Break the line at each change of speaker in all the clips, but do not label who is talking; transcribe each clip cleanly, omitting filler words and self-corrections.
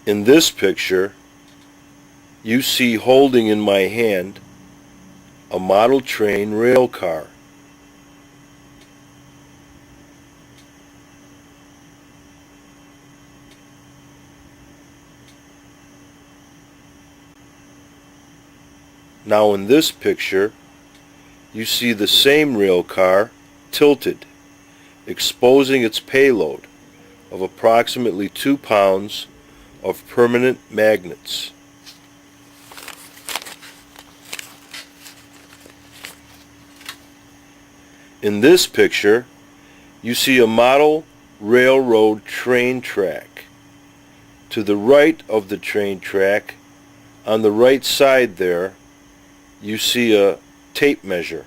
In this picture, you see holding in my hand a model train rail car. Now in this picture, you see the same rail car tilted, exposing its payload of approximately 2 pounds of permanent magnets. In this picture, you see a model railroad train track. To the right of the train track, on the right side there, you see a tape measure.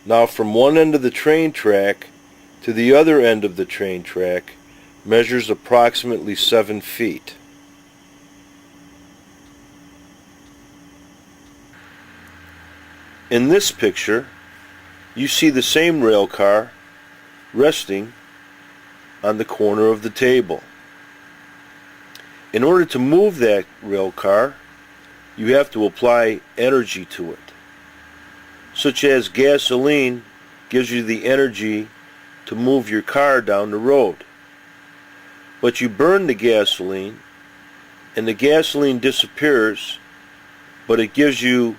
Now from one end of the train track to the other end of the train track measures approximately 7 feet. In this picture, you see the same rail car resting on the corner of the table. In order to move that rail car, you have to apply energy to it, such as gasoline gives you the energy to move your car down the road. But you burn the gasoline, and the gasoline disappears, but it gives you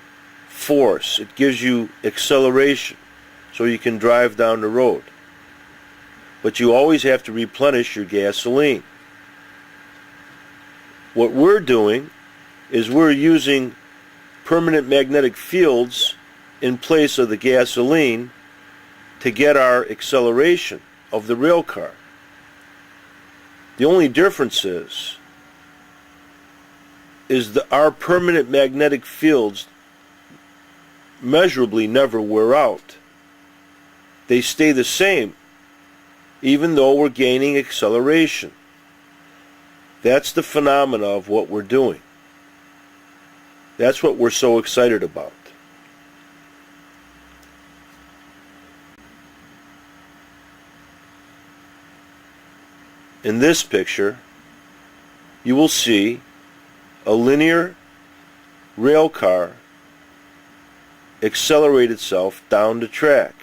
force, it gives you acceleration, so you can drive down the road. But you always have to replenish your gasoline. What we're doing is we're using permanent magnetic fields in place of the gasoline to get our acceleration of the rail car. The only difference is that our permanent magnetic fields measurably never wear out. They stay the same even though we're gaining acceleration. That's the phenomena of what we're doing. That's what we're so excited about. In this picture, you will see a linear rail car accelerate itself down the track.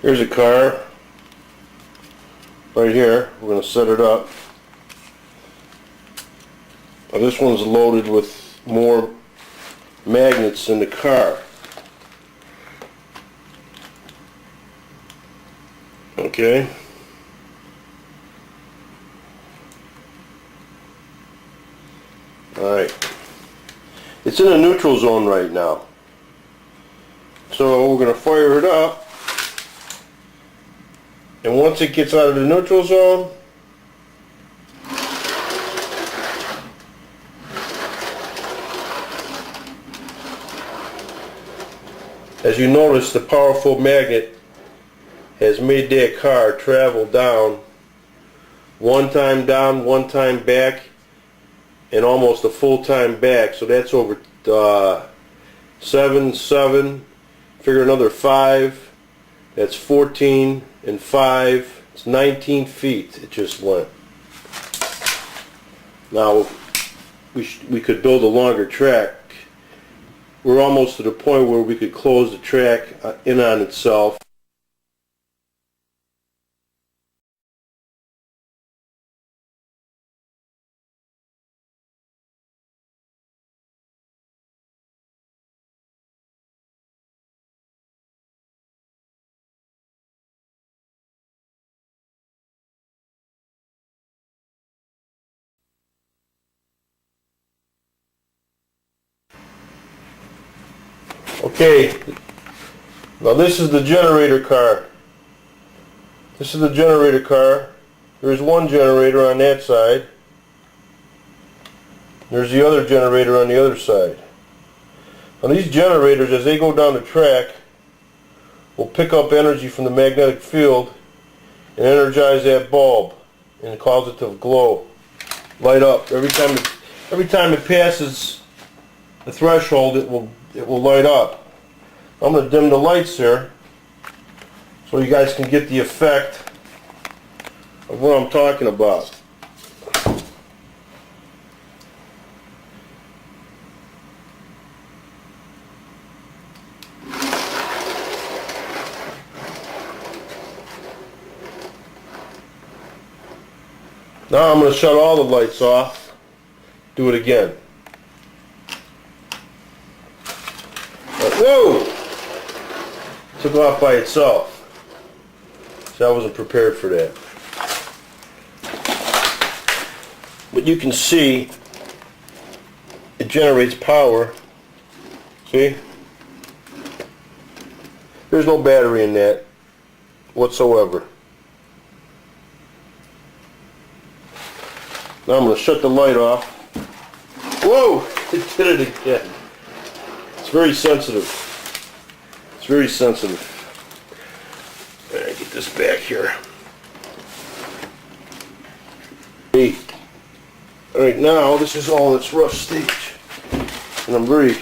Here's a car right here. We're going to set it up. Now this one's loaded with more magnets in the car. Okay. Alright. It's in a neutral zone right now. So we're going to fire it up. And once it gets out of the neutral zone, as you notice, the powerful magnet has made that car travel down, one time, back, and almost a full time back. So that's over 7, figure another 5, that's 14 and 5, it's 19 feet it just went. Now we could build a longer track. We're almost to the point where we could close the track in on itself. Okay, now this is the generator car. This is the generator car. There's one generator on that side. There's the other generator on the other side. Now these generators, as they go down the track, will pick up energy from the magnetic field and energize that bulb and cause it to glow, light up. Every time it passes the threshold, it will light up. I'm going to dim the lights here so you guys can get the effect of what I'm talking about. Now I'm going to shut all the lights off. Do it again. Whoa! Took off by itself. So I wasn't prepared for that. But you can see it generates power. See? There's no battery in that whatsoever. Now I'm going to shut the light off. Whoa! It did it again. It's very sensitive. It's very sensitive. Alright, get this back here. Alright, now this is all its rough stage. And I'm very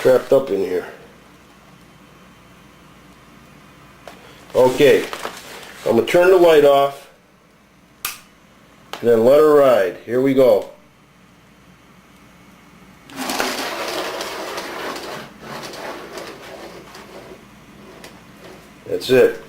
trapped up in here. Okay, I'm going to turn the light off and then let her ride. Here we go. That's it.